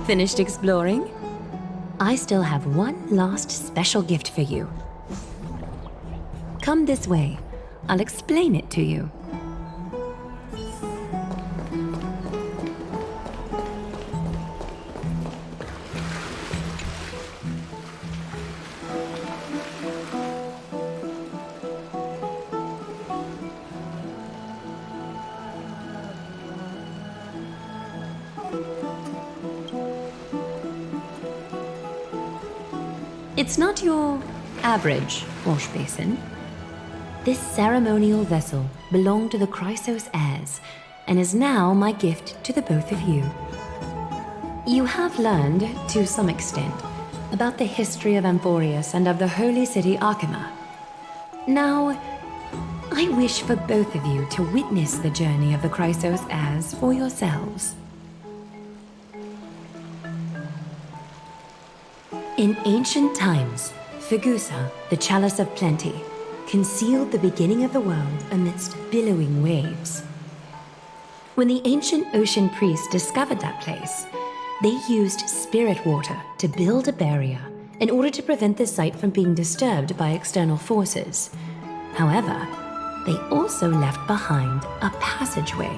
Finished exploring? I still have one last special gift for you. Come this way. I'll explain it to you. It's not your average wash basin. This ceremonial vessel belonged to the Chrysos heirs and is now my gift to the both of you. You have learned, to some extent, about the history of Amphorius and of the holy city Archima. Now, I wish for both of you to witness the journey of the Chrysos heirs for yourselves. In ancient times, Fegusa, the Chalice of Plenty, concealed the beginning of the world amidst billowing waves. When the ancient ocean priests discovered that place, they used spirit water to build a barrier in order to prevent the site from being disturbed by external forces. However, they also left behind a passageway.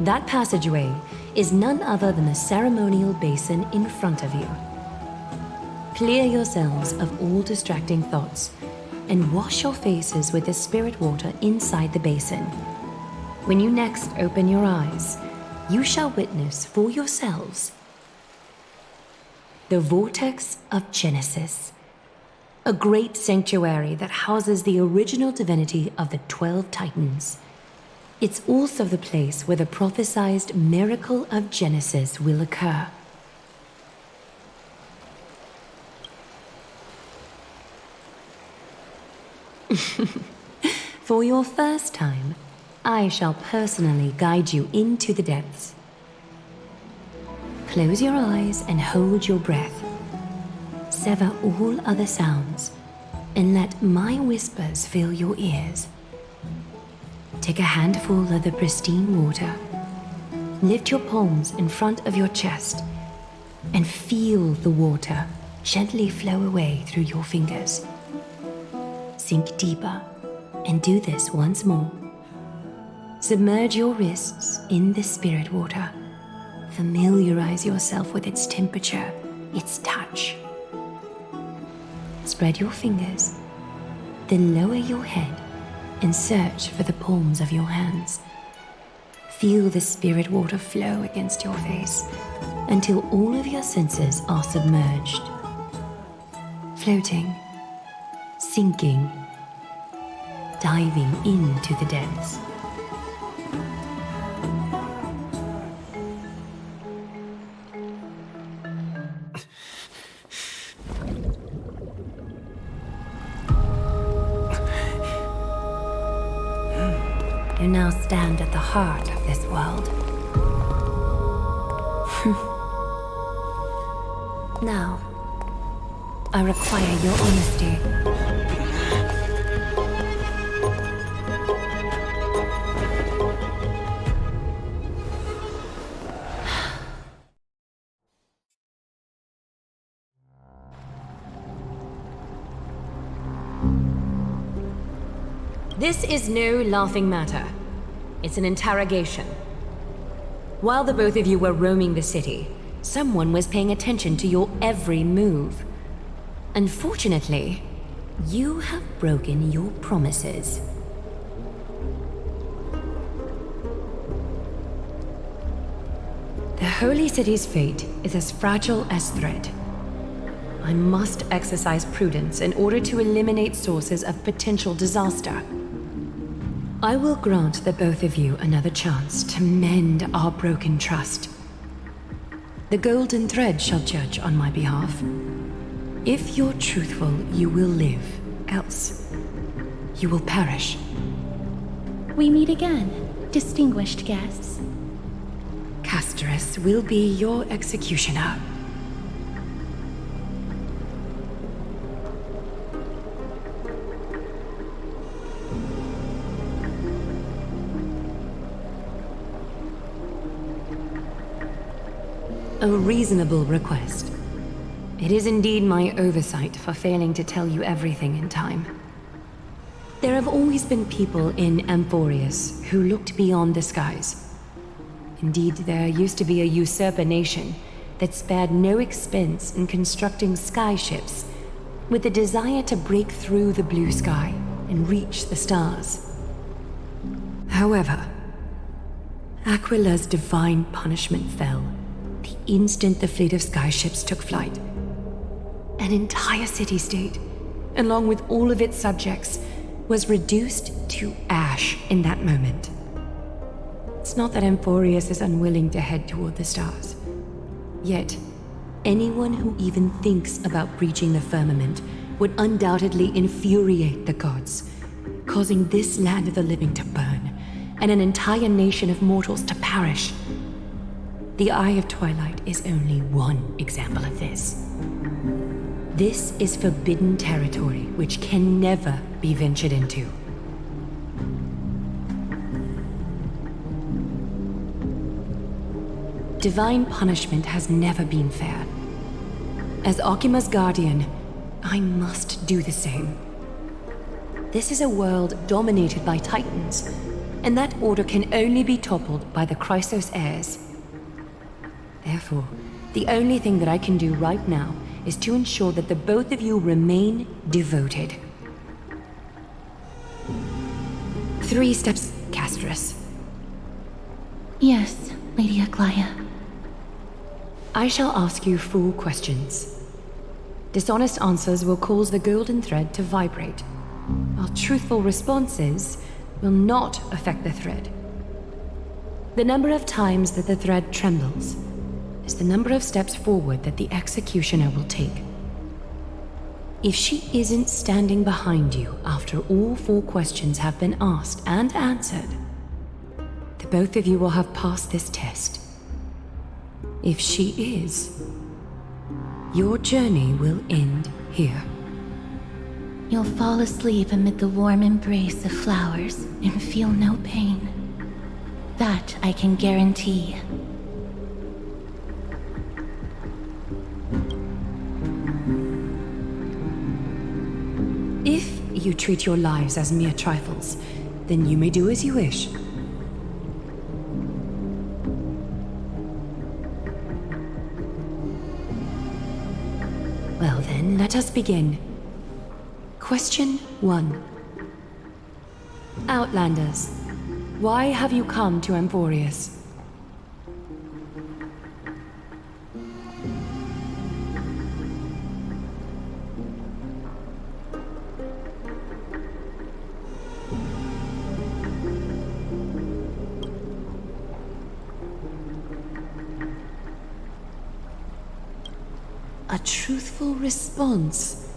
That passageway is none other than the ceremonial basin in front of you. Clear yourselves of all distracting thoughts and wash your faces with the spirit water inside the basin. When you next open your eyes, you shall witness for yourselves the Vortex of Genesis, a great sanctuary that houses the original divinity of the 12 Titans. It's also the place where the prophesied miracle of Genesis will occur. For your first time, I shall personally guide you into the depths. Close your eyes and hold your breath. Sever all other sounds and let my whispers fill your ears. Take a handful of the pristine water. Lift your palms in front of your chest and feel the water gently flow away through your fingers. Sink deeper and do this once more. Submerge your wrists in the spirit water. Familiarize yourself with its temperature, its touch. Spread your fingers, then lower your head and search for the palms of your hands. Feel the spirit water flow against your face until all of your senses are submerged. Floating, sinking, diving into the depths. You now stand at the heart of this world. Now, I require your honesty. This is no laughing matter. It's an interrogation. While the both of you were roaming the city, someone was paying attention to your every move. Unfortunately, you have broken your promises. The Holy City's fate is as fragile as thread. I must exercise prudence in order to eliminate sources of potential disaster. I will grant the both of you another chance to mend our broken trust. The golden thread shall judge on my behalf. If you're truthful, you will live. Else, you will perish. We meet again, distinguished guests. Castorus will be your executioner. a reasonable request. It is indeed my oversight for failing to tell you everything in time. There have always been people in Amphorius who looked beyond the skies. Indeed, there used to be a usurper nation that spared no expense in constructing skyships with the desire to break through the blue sky and reach the stars. However, Aquila's divine punishment fell the instant the fleet of skyships took flight. An entire city-state, along with all of its subjects, was reduced to ash in that moment. It's not that Amphorius is unwilling to head toward the stars. Yet, anyone who even thinks about breaching the firmament would undoubtedly infuriate the gods, causing this land of the living to burn, and an entire nation of mortals to perish. The Eye of Twilight is only one example of this. This is forbidden territory which can never be ventured into. Divine punishment has never been fair. As Okima's guardian, I must do the same. This is a world dominated by Titans, and that order can only be toppled by the Chrysos heirs. Therefore, the only thing that I can do right now is to ensure that the both of you remain devoted. 3 steps, Castris. Yes, Lady Aglaya. I shall ask you 4 questions. Dishonest answers will cause the golden thread to vibrate, while truthful responses will not affect the thread. The number of times that the thread trembles is the number of steps forward that the executioner will take. If she isn't standing behind you after all 4 questions have been asked and answered, the both of you will have passed this test. If she is, your journey will end here. You'll fall asleep amid the warm embrace of flowers and feel no pain. That I can guarantee. If you treat your lives as mere trifles, then you may do as you wish. Well then, let us begin. Question 1. Outlanders, why have you come to Amphorius? A truthful response.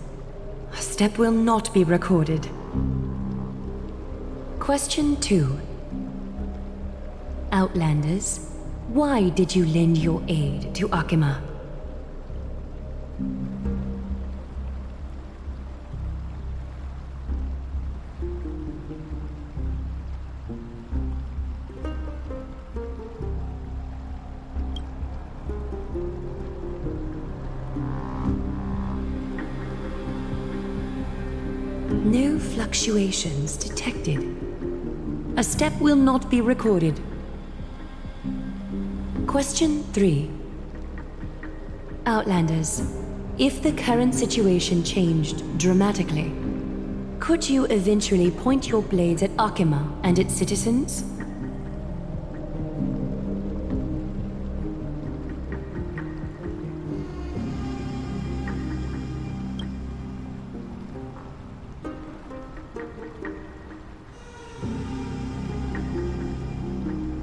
A step will not be recorded. Question 2. Outlanders, why did you lend your aid to Akima? No fluctuations detected. A step will not be recorded. Question 3. Outlanders, if the current situation changed dramatically, could you eventually point your blades at Akima and its citizens?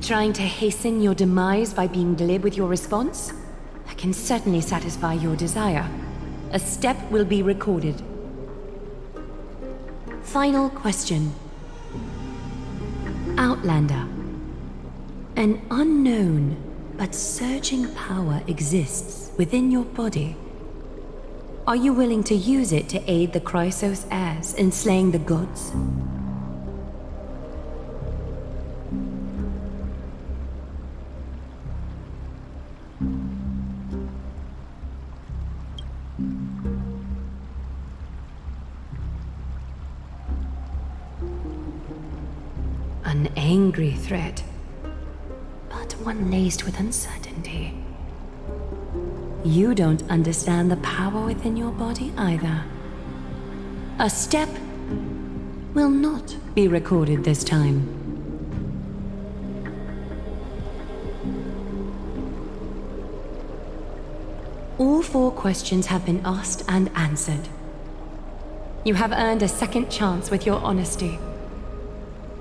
Trying to hasten your demise by being glib with your response? That can certainly satisfy your desire. A step will be recorded. Final question. Outlander. An unknown but surging power exists within your body. Are you willing to use it to aid the Chrysos heirs in slaying the gods? An angry threat, but one laced with uncertainty. You don't understand the power within your body either. A step will not be recorded this time. All 4 questions have been asked and answered. You have earned a second chance with your honesty.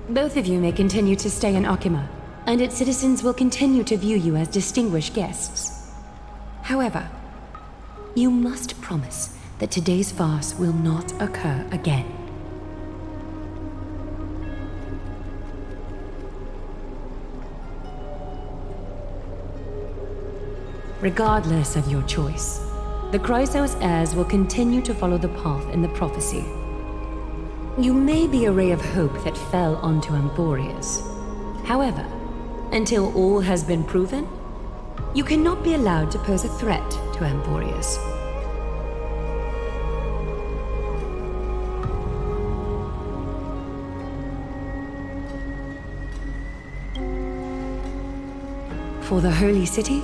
Both of you may continue to stay in Akima, and its citizens will continue to view you as distinguished guests. However, you must promise that today's farce will not occur again. Regardless of your choice, the Chrysos heirs will continue to follow the path in the prophecy. You may be a ray of hope that fell onto Amphorius. However, until all has been proven, you cannot be allowed to pose a threat to Amphorius. For the Holy City,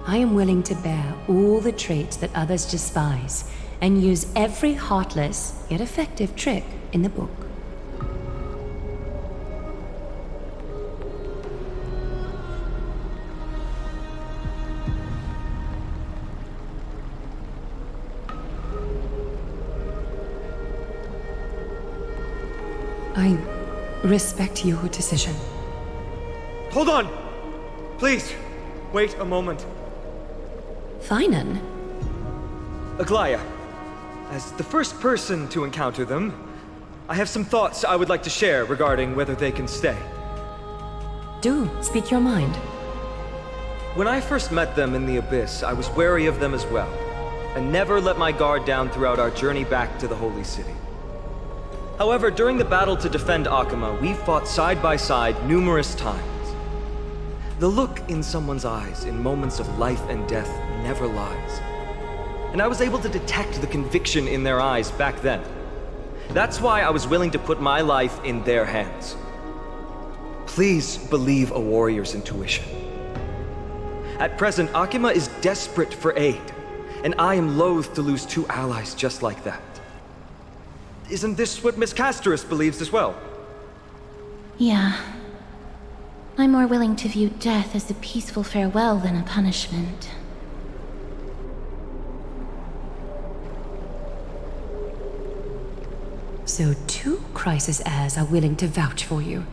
I am willing to bear all the traits that others despise and use every heartless yet effective trick in the book. I respect your decision. Hold on! Please, wait a moment. Finan? Aglaya, as the first person to encounter them, I have some thoughts I would like to share regarding whether they can stay. Do speak your mind. When I first met them in the Abyss, I was wary of them as well, and never let my guard down throughout our journey back to the Holy City. However, during the battle to defend Akima, we fought side by side numerous times. The look in someone's eyes in moments of life and death never lies. And I was able to detect the conviction in their eyes back then. That's why I was willing to put my life in their hands. Please believe a warrior's intuition. At present, Akima is desperate for aid, and I am loath to lose 2 allies just like that. Isn't this what Miss Casterus believes as well? Yeah. I'm more willing to view death as a peaceful farewell than a punishment. So 2 Chrysos heirs are willing to vouch for you.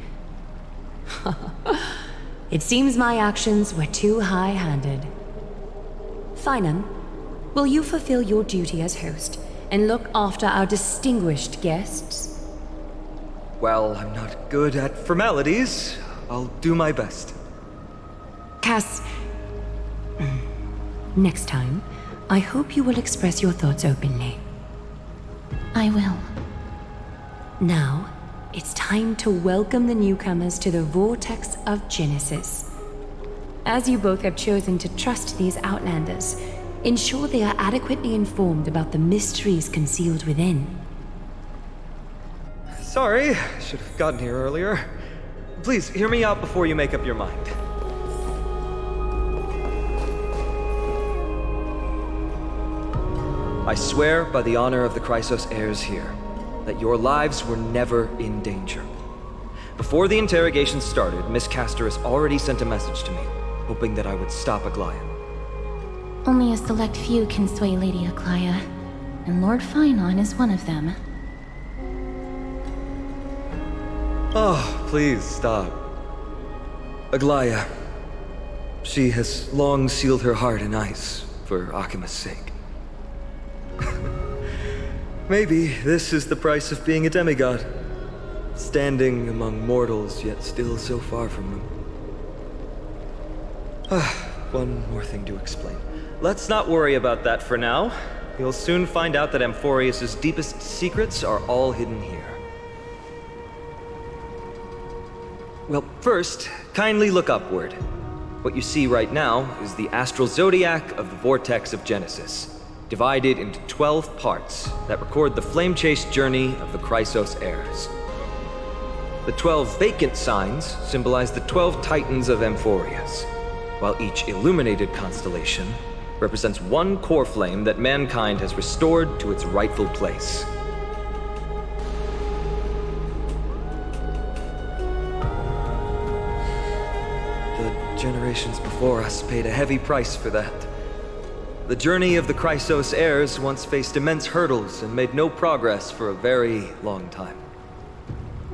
It seems my actions were too high-handed. Finan, will you fulfill your duty as host and look after our distinguished guests? Well, I'm not good at formalities. I'll do my best. Cass, next time, I hope you will express your thoughts openly. I will. Now, it's time to welcome the newcomers to the Vortex of Genesis. As you both have chosen to trust these Outlanders, ensure they are adequately informed about the mysteries concealed within. Sorry, should have gotten here earlier. Please, hear me out before you make up your mind. I swear by the honor of the Chrysos heirs here, that your lives were never in danger. Before the interrogation started, Miss Casterus already sent a message to me, hoping that I would stop Aglaya. Only a select few can sway Lady Aglaya, and Lord Finon is one of them. Oh, please stop. Aglaya. She has long sealed her heart in ice for Akima's sake. Maybe this is the price of being a demigod. Standing among mortals, yet still so far from them. One more thing to explain. Let's not worry about that for now. You'll soon find out that Amphorius' deepest secrets are all hidden here. Well, first, kindly look upward. What you see right now is the astral zodiac of the Vortex of Genesis, divided into 12 parts that record the flame-chased journey of the Chrysos heirs. The 12 vacant signs symbolize the 12 titans of Amphorius, while each illuminated constellation represents one core flame that mankind has restored to its rightful place. The generations before us paid a heavy price for that. The journey of the Chrysos heirs once faced immense hurdles and made no progress for a very long time.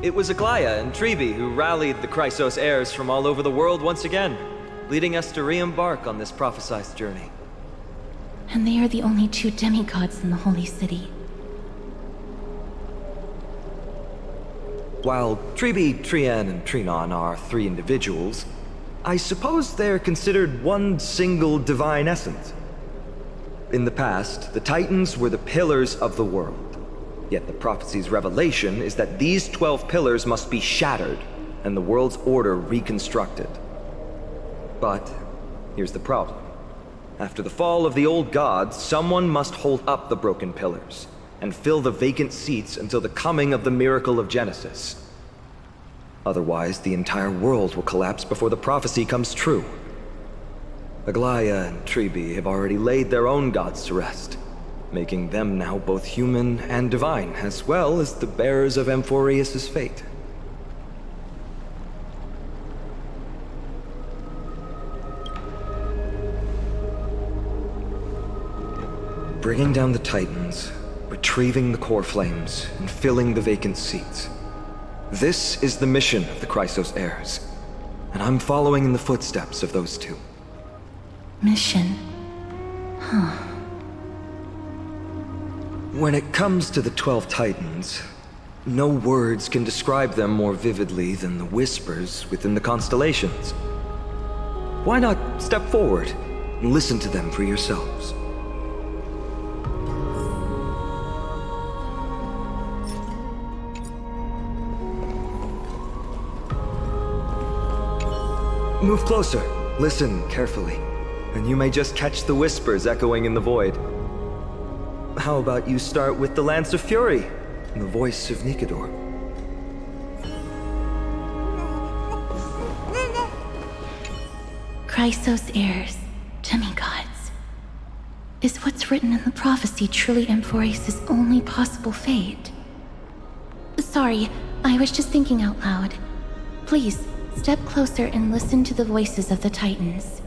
It was Aglaya and Tribi who rallied the Chrysos heirs from all over the world once again, leading us to re-embark on this prophesized journey. And they are the only two demigods in the Holy City. While Tribi, Trian, and Trinon are 3 individuals, I suppose they're considered one single divine essence. In the past, the Titans were the pillars of the world. Yet the prophecy's revelation is that these 12 pillars must be shattered and the world's order reconstructed. But here's the problem. After the fall of the old gods, someone must hold up the broken pillars and fill the vacant seats until the coming of the miracle of Genesis. Otherwise, the entire world will collapse before the prophecy comes true. Aglaya and Tribi have already laid their own gods to rest, making them now both human and divine, as well as the bearers of Amphorius' fate. Bringing down the Titans, retrieving the core flames, and filling the vacant seats. This is the mission of the Chrysos heirs, and I'm following in the footsteps of those two. Mission? When it comes to the 12 Titans, no words can describe them more vividly than the whispers within the constellations. Why not step forward and listen to them for yourselves? Move closer, listen carefully, and you may just catch the whispers echoing in the void. How about you start with the Lance of Fury, and the voice of Nikador? Chrysos heirs, demigods. Is what's written in the prophecy truly Amphorius' only possible fate? Sorry, I was just thinking out loud. Please, step closer and listen to the voices of the Titans.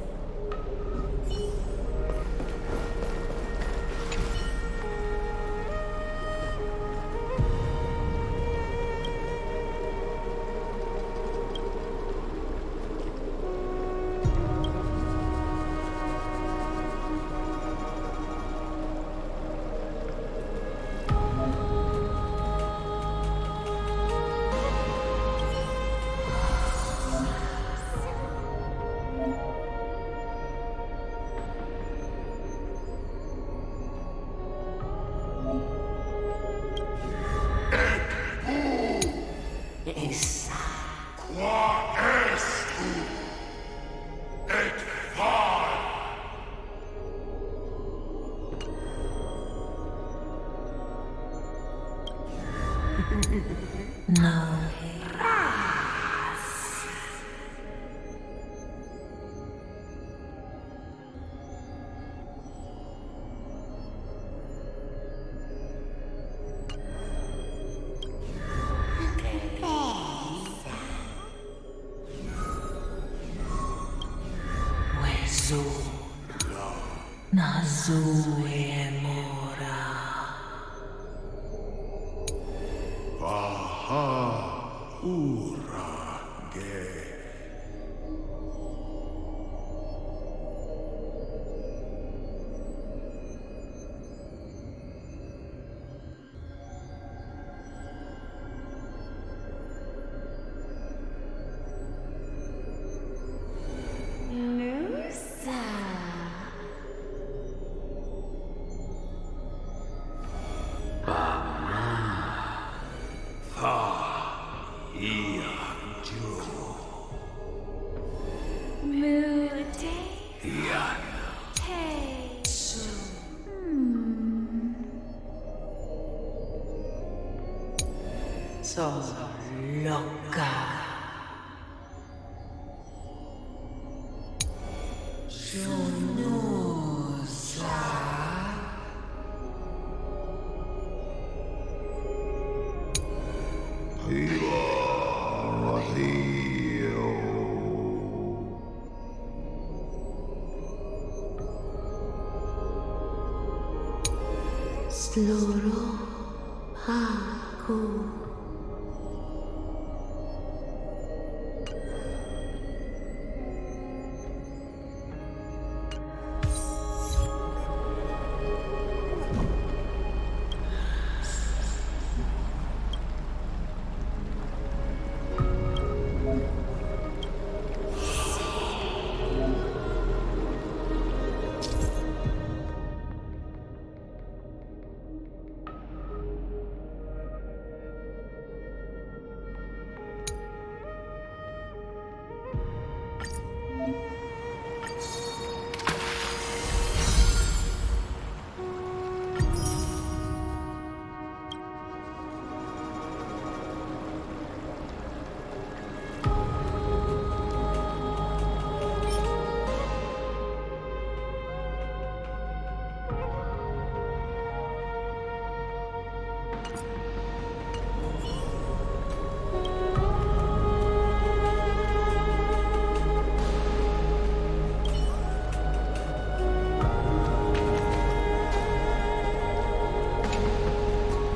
So look. Saga. Sloro Haku.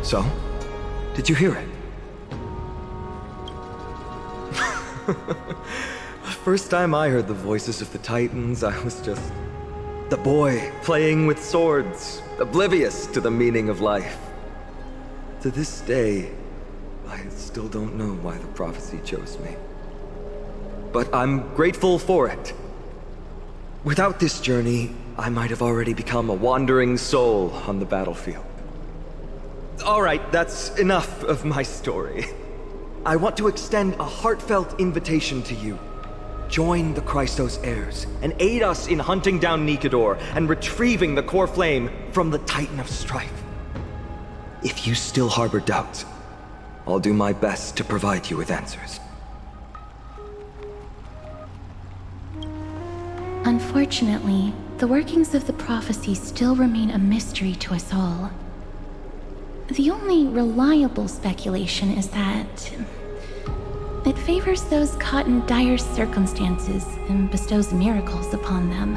So? Did you hear it? The first time I heard the voices of the Titans, I was just the boy playing with swords, oblivious to the meaning of life. To this day, I still don't know why the prophecy chose me. But I'm grateful for it. Without this journey, I might have already become a wandering soul on the battlefield. All right, that's enough of my story. I want to extend a heartfelt invitation to you. Join the Christos heirs and aid us in hunting down Nikedor and retrieving the core flame from the Titan of Strife. If you still harbor doubts, I'll do my best to provide you with answers. Unfortunately, the workings of the prophecy still remain a mystery to us all. The only reliable speculation is that it favors those caught in dire circumstances and bestows miracles upon them.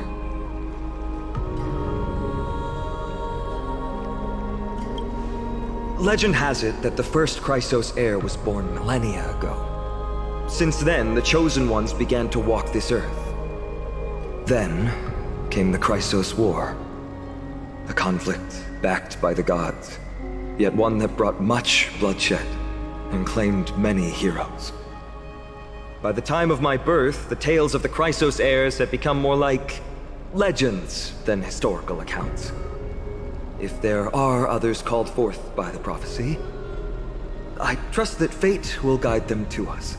Legend has it that the first Christos heir was born millennia ago. Since then, the Chosen Ones began to walk this earth. Then came the Christos War, a conflict backed by the gods, yet one that brought much bloodshed and claimed many heroes. By the time of my birth, the tales of the Christos heirs had become more like legends than historical accounts. If there are others called forth by the prophecy, I trust that fate will guide them to us.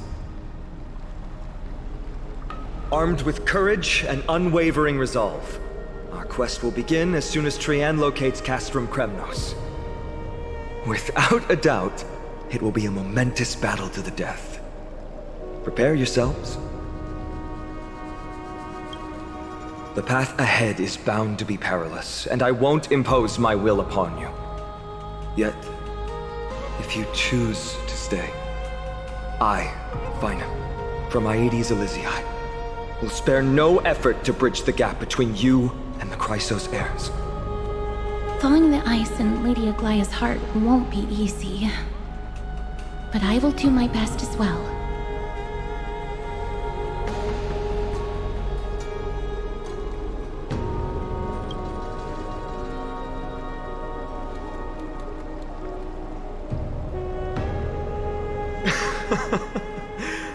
Armed with courage and unwavering resolve, our quest will begin as soon as Trian locates Castrum Kremnos. Without a doubt, it will be a momentous battle to the death. Prepare yourselves. The path ahead is bound to be perilous, and I won't impose my will upon you. Yet, if you choose to stay, I, Vinum, from Aedes Elysiae, will spare no effort to bridge the gap between you and the Christos heirs. Thawing the ice in Lady Aglaya's heart won't be easy. But I will do my best as well.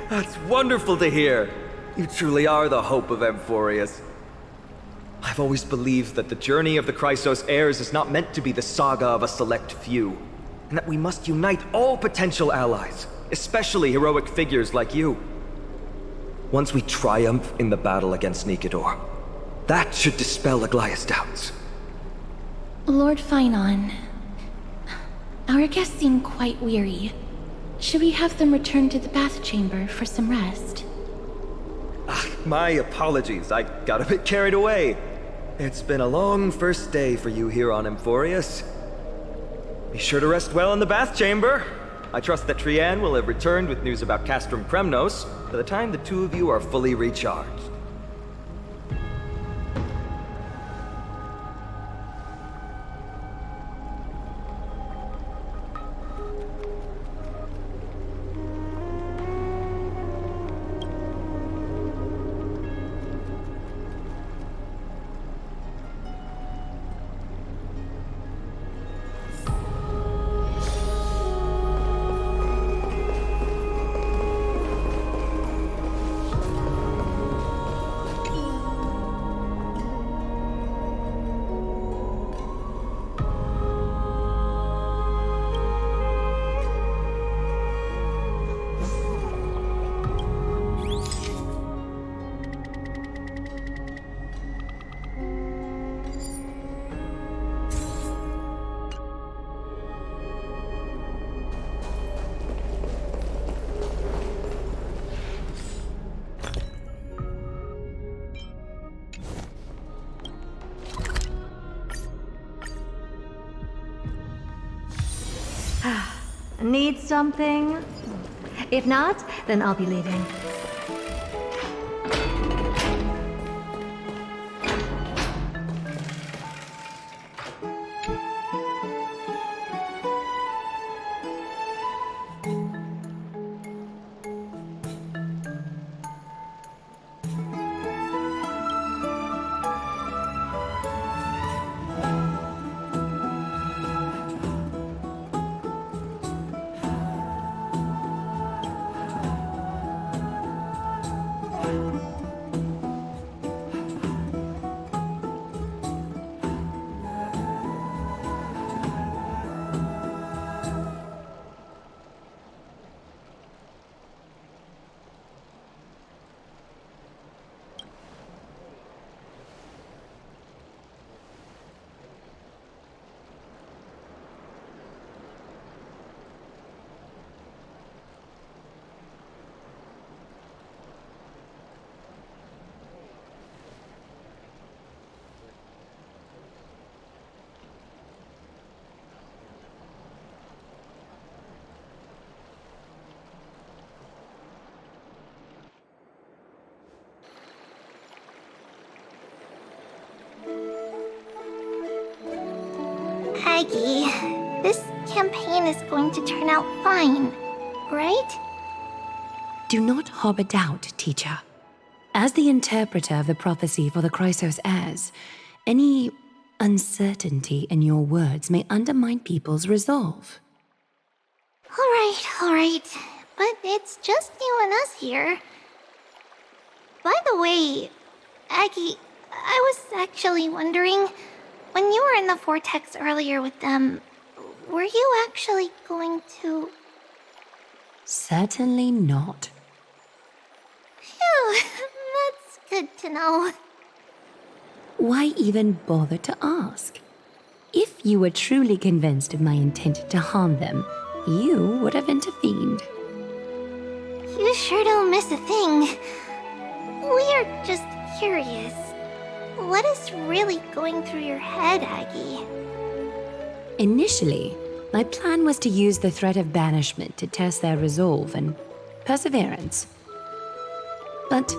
That's wonderful to hear. You truly are the hope of Amphorius. I've always believed that the journey of the Christos heirs is not meant to be the saga of a select few, and that we must unite all potential allies, especially heroic figures like you. Once we triumph in the battle against Nikedor, that should dispel Aglaya's doubts. Lord Finon, our guests seem quite weary. Should we have them return to the bath chamber for some rest? My apologies, I got a bit carried away. It's been a long first day for you here on Emphorius. Be sure to rest well in the bath chamber. I trust that Trianne will have returned with news about Castrum Kremnos by the time the two of you are fully recharged. Need something? If not, then I'll be leaving. Aggie, this campaign is going to turn out fine, right? Do not harbor doubt, teacher. As the interpreter of the prophecy for the Chrysos heirs, any uncertainty in your words may undermine people's resolve. All right. But it's just you and us here. By the way, Aggie, I was actually wondering, when you were in the vortex earlier with them, were you actually going to... Certainly not. Phew, that's good to know. Why even bother to ask? If you were truly convinced of my intent to harm them, you would have intervened. You sure don't miss a thing. We are just curious. What is really going through your head, Aggie? Initially, my plan was to use the threat of banishment to test their resolve and perseverance. But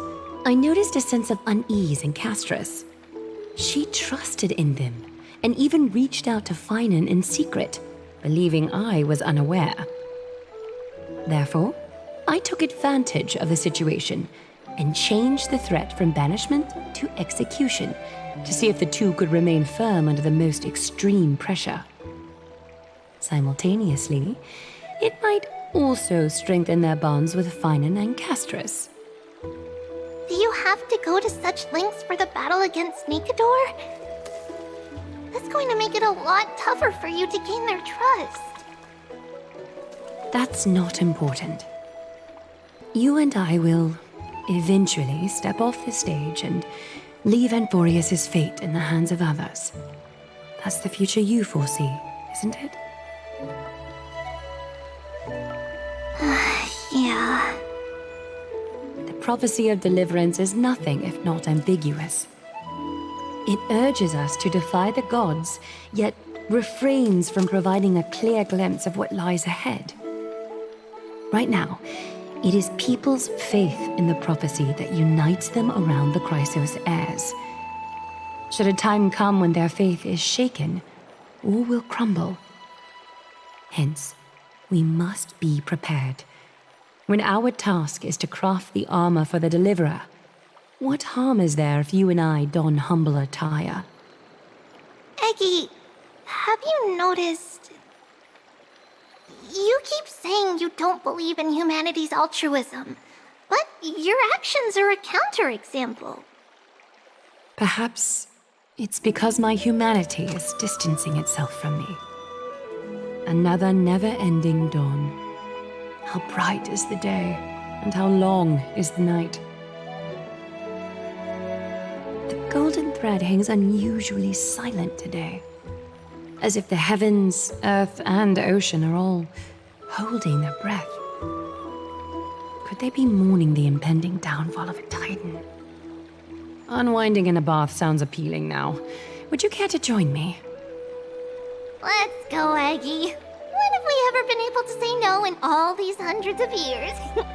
I noticed a sense of unease in Castris. She trusted in them and even reached out to Finan in secret, believing I was unaware. Therefore, I took advantage of the situation and changed the threat from banishment to execution to see if the two could remain firm under the most extreme pressure. Simultaneously, it might also strengthen their bonds with Finan and Castris. Do you have to go to such lengths for the battle against Nikador? That's going to make it a lot tougher for you to gain their trust. That's not important. You and I will eventually step off the stage and leave Emphorius' fate in the hands of others. That's the future you foresee, isn't it? The prophecy of deliverance is nothing if not ambiguous. It urges us to defy the gods, yet refrains from providing a clear glimpse of what lies ahead. Right now, it is people's faith in the prophecy that unites them around the Chrysos heirs. Should a time come when their faith is shaken, all will crumble. Hence, we must be prepared. When our task is to craft the armor for the deliverer, what harm is there if you and I don humble attire? Eggy, have you noticed? You keep saying you don't believe in humanity's altruism, but your actions are a counterexample. Perhaps it's because my humanity is distancing itself from me. Another never-ending dawn. How bright is the day, and how long is the night. The golden thread hangs unusually silent today, as if the heavens, earth, and ocean are all holding their breath. Could they be mourning the impending downfall of a titan? Unwinding in a bath sounds appealing now. Would you care to join me? Let's go, Eggy. When have we ever been able to say no in all these hundreds of years?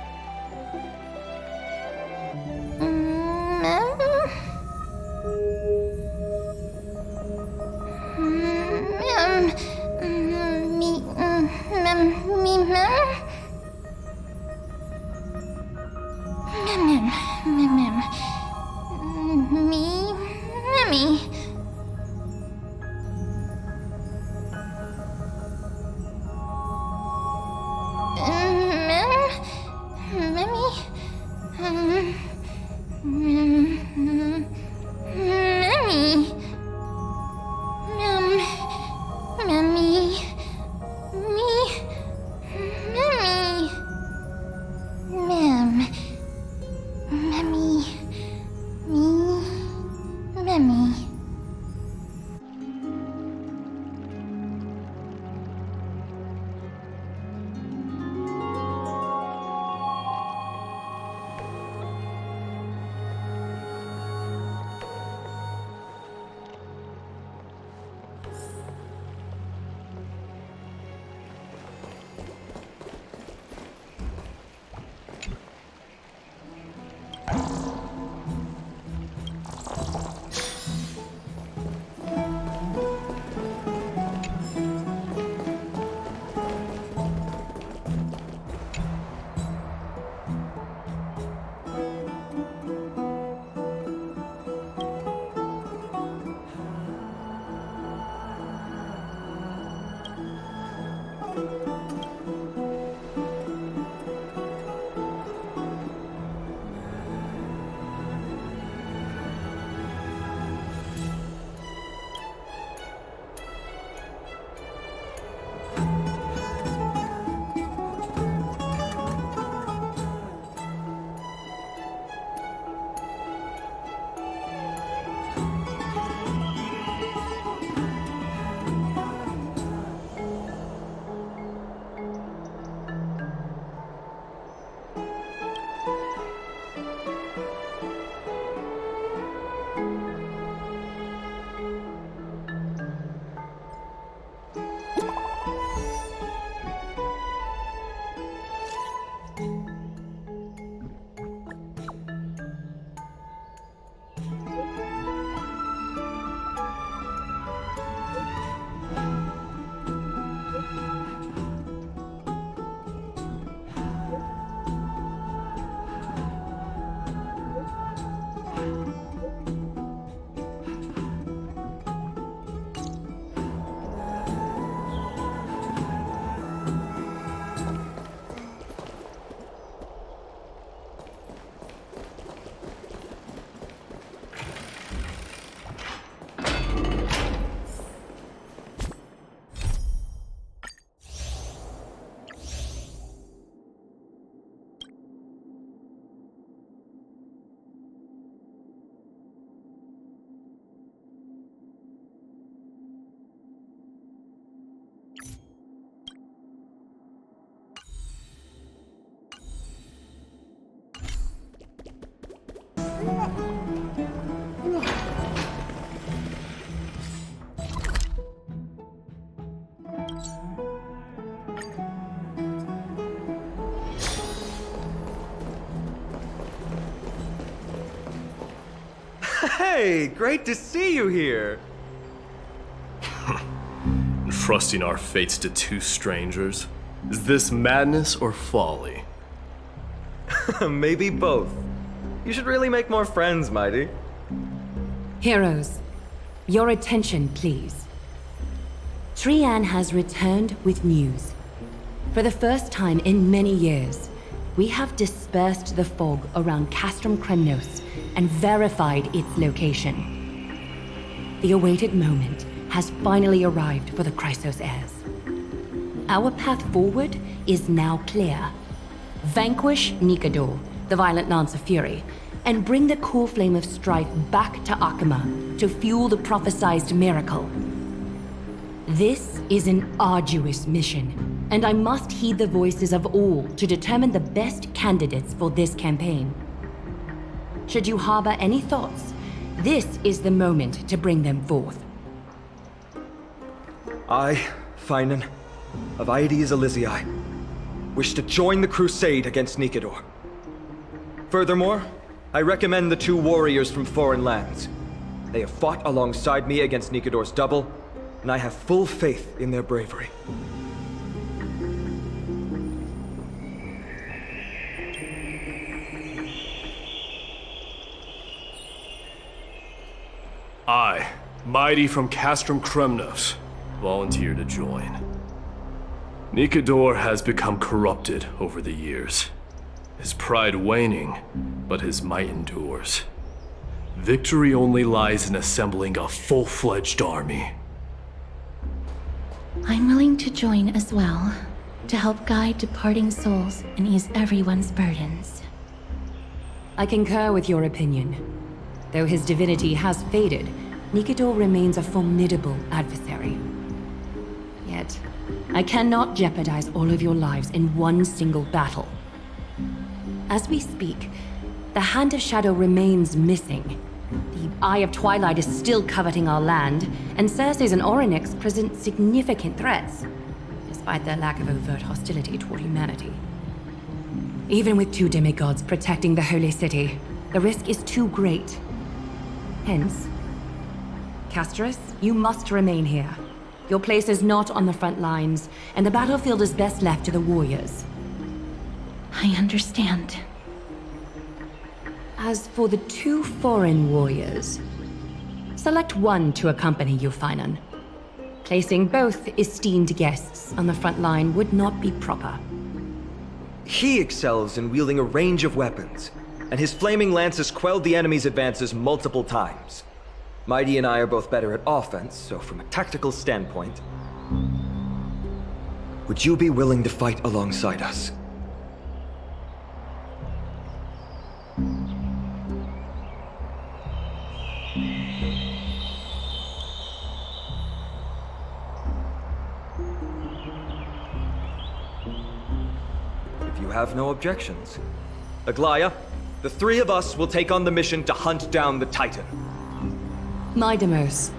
Hey, great to see you here. Entrusting our fates to two strangers? Is this madness or folly? Maybe both. You should really make more friends, Mighty. Heroes, your attention, please. Trian has returned with news. For the first time in many years, we have dispersed the fog around Castrum Kremnos and verified its location. The awaited moment has finally arrived for the Chrysos heirs. Our path forward is now clear. Vanquish Nikador, the violent Lance of Fury, and bring the core flame of strife back to Akama to fuel the prophesized miracle. This is an arduous mission, and I must heed the voices of all to determine the best candidates for this campaign. Should you harbor any thoughts, this is the moment to bring them forth. I, Finan, of Aedes Elysiae, wish to join the crusade against Nikador. Furthermore, I recommend the two warriors from foreign lands. They have fought alongside me against Nikador's double, and I have full faith in their bravery. I, Mighty from Castrum Kremnos, volunteer to join. Nikador has become corrupted over the years. His pride waning, but his might endures. Victory only lies in assembling a full-fledged army. I'm willing to join as well, to help guide departing souls and ease everyone's burdens. I concur with your opinion. Though his divinity has faded, Nikador remains a formidable adversary. Yet, I cannot jeopardize all of your lives in one single battle. As we speak, the Hand of Shadow remains missing. The Eye of Twilight is still coveting our land, and Circes and Orynyx present significant threats, despite their lack of overt hostility toward humanity. Even with two demigods protecting the Holy City, the risk is too great. Hence, Castris, you must remain here. Your place is not on the front lines, and the battlefield is best left to the warriors. I understand. As for the two foreign warriors, select one to accompany you, Finan. Placing both esteemed guests on the front line would not be proper. He excels in wielding a range of weapons, and his flaming lance has quelled the enemy's advances multiple times. Mighty and I are both better at offense, so from a tactical standpoint, would you be willing to fight alongside us? If you have no objections. Aglaya, the three of us will take on the mission to hunt down the Titan. Mydemos,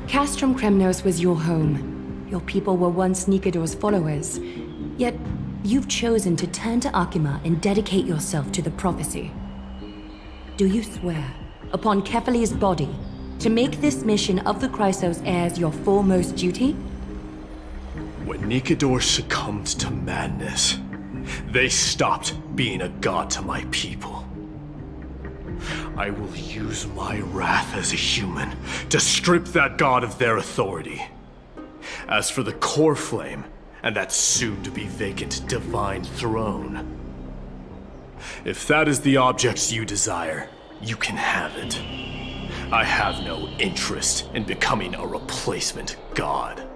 Castrum Kremnos was your home. Your people were once Nikador's followers. Yet, you've chosen to turn to Akima and dedicate yourself to the prophecy. Do you swear, upon Kefali's body, to make this mission of the Chrysos heirs your foremost duty? When Nikador succumbed to madness, they stopped being a god to my people. I will use my wrath as a human to strip that god of their authority. As for the core flame, and that soon-to-be vacant divine throne, if that is the object you desire, you can have it. I have no interest in becoming a replacement god.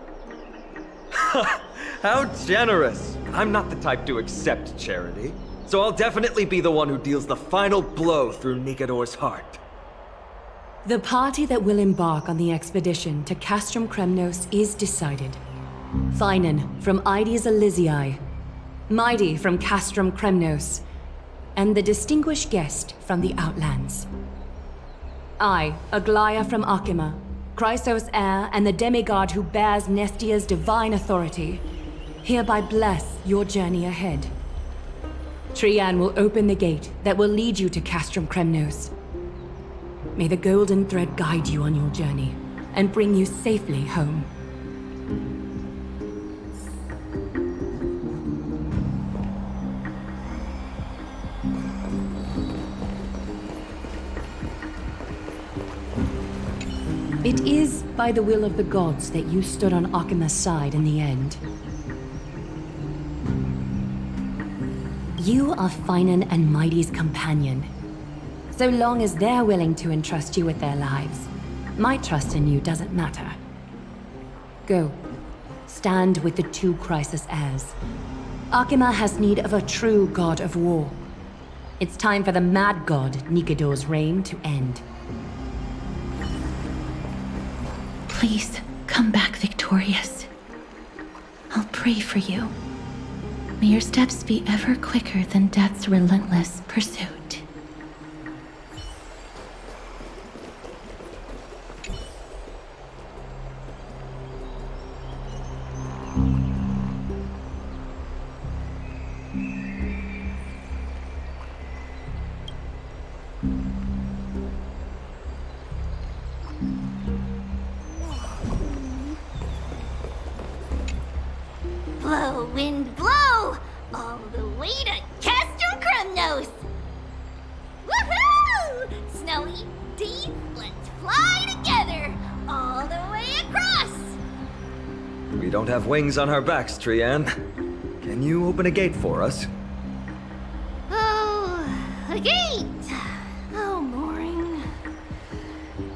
How generous! I'm not the type to accept charity, so I'll definitely be the one who deals the final blow through Nikador's heart. The party that will embark on the expedition to Castrum Kremnos is decided. Finan from Aedes Elysiae, Mighty from Castrum Kremnos, and the distinguished guest from the Outlands. I, Aglaia from Akima, Chrysos' heir and the demigod who bears Nestia's divine authority, hereby bless your journey ahead. Trian will open the gate that will lead you to Castrum Kremnos. May the golden thread guide you on your journey and bring you safely home. It is by the will of the gods that you stood on Akima's side in the end. You are Finan and Mighty's companion. So long as they're willing to entrust you with their lives, my trust in you doesn't matter. Go. Stand with the two Chrysos heirs. Akima has need of a true god of war. It's time for the mad god Nikador's reign to end. Please, come back victorious. I'll pray for you. May your steps be ever quicker than death's relentless pursuit. Blow, wind, blow! All the way to Castrum Kremnos! Woohoo! Snowy, D, let's fly together! All the way across! We don't have wings on our backs, Trian. Can you open a gate for us? Oh, a gate! Oh, boring.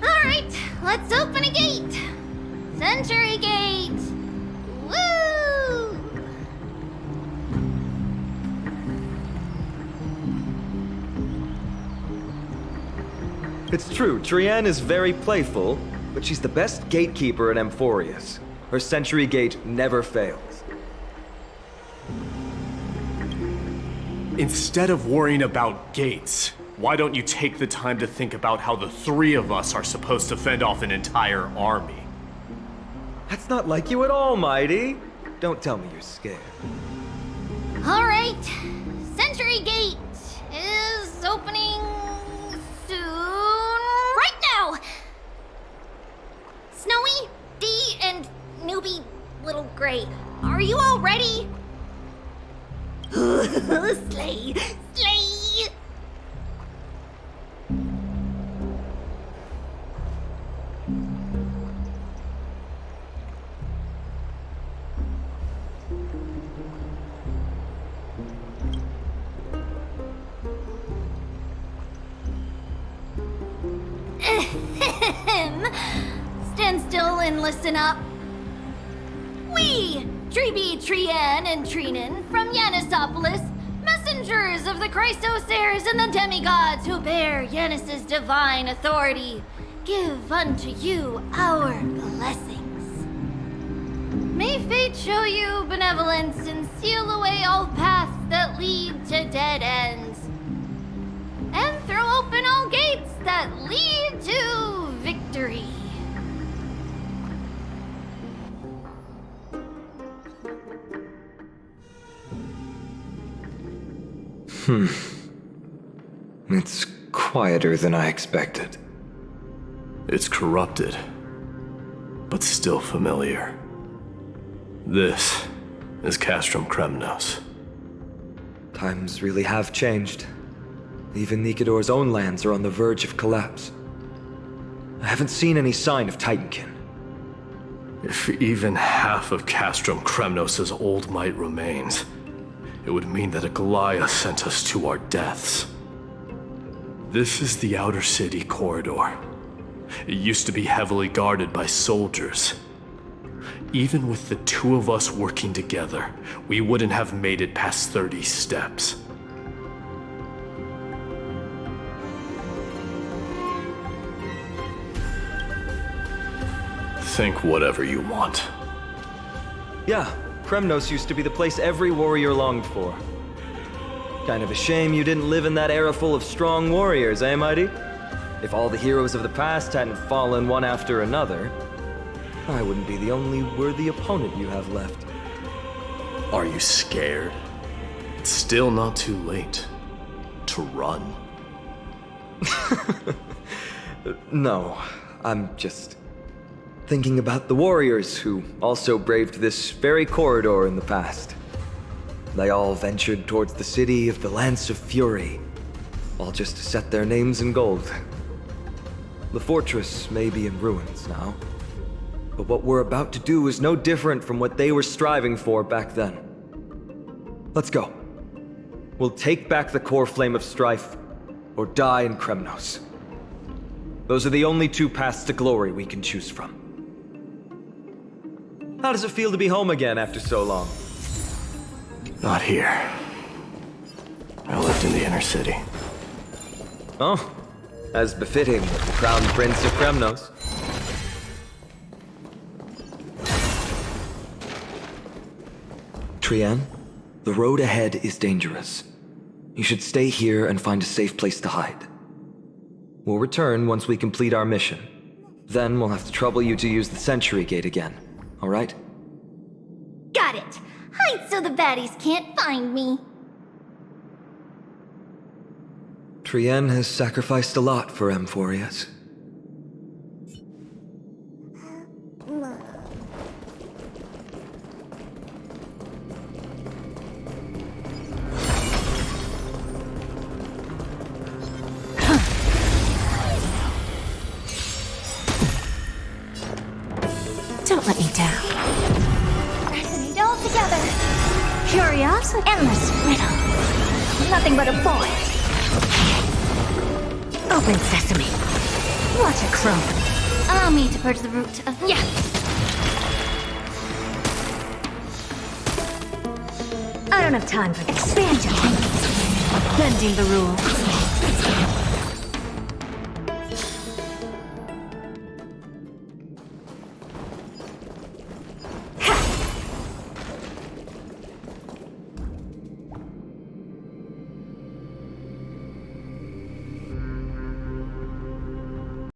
Alright, let's open a gate! Century Gate! Woo! It's true, Trian is very playful, but she's the best gatekeeper in Amphorius. Her Century Gate never fails. Instead of worrying about gates, why don't you take the time to think about how the three of us are supposed to fend off an entire army? That's not like you at all, Mighty. Don't tell me you're scared. Alright, Century Gate is opening soon. Right now! Snowy, D, and newbie Little Gray, are you all ready? Slay! Slay! Stand still and listen up. We, Treeby, Trian, and Trinan from Yanisopolis, messengers of the Chrysos heirs and the demigods who bear Yanis's divine authority, give unto you our blessings. May fate show you benevolence and seal away all paths that lead to dead ends, and throw open all gates that lead to victory. It's quieter than I expected. It's corrupted, but still familiar. This is Castrum Kremnos. Times really have changed. Even Nikador's own lands are on the verge of collapse. I haven't seen any sign of Titankin. If even half of Castrum Kremnos' old might remains, it would mean that Aglaia sent us to our deaths. This is the outer city corridor. It used to be heavily guarded by soldiers. Even with the two of us working together, we wouldn't have made it past 30 steps. Think whatever you want. Yeah, Kremnos used to be the place every warrior longed for. Kind of a shame you didn't live in that era full of strong warriors, eh, Mighty? If all the heroes of the past hadn't fallen one after another, I wouldn't be the only worthy opponent you have left. Are you scared? It's still not too late to run. No, I'm just thinking about the warriors who also braved this very corridor in the past. They all ventured towards the city of the Lance of Fury, all just to set their names in gold. The fortress may be in ruins now, but what we're about to do is no different from what they were striving for back then. Let's go. We'll take back the core flame of strife, or die in Kremnos. Those are the only two paths to glory we can choose from. How does it feel to be home again after so long? Not here. I lived in the inner city. Oh, as befitting of the Crown Prince of Kremnos. Trienne, the road ahead is dangerous. You should stay here and find a safe place to hide. We'll return once we complete our mission. Then we'll have to trouble you to use the Century Gate again, all right? Got it! Hide so the baddies can't find me. Trienne has sacrificed a lot for Amphorius. Don't let me down. Resonate all together. Curiosity. Endless riddle. Nothing but a boy. Open sesame. What a crumb. Allow me to purge the root of... Yeah. I don't have time for expansion. Bending the rules.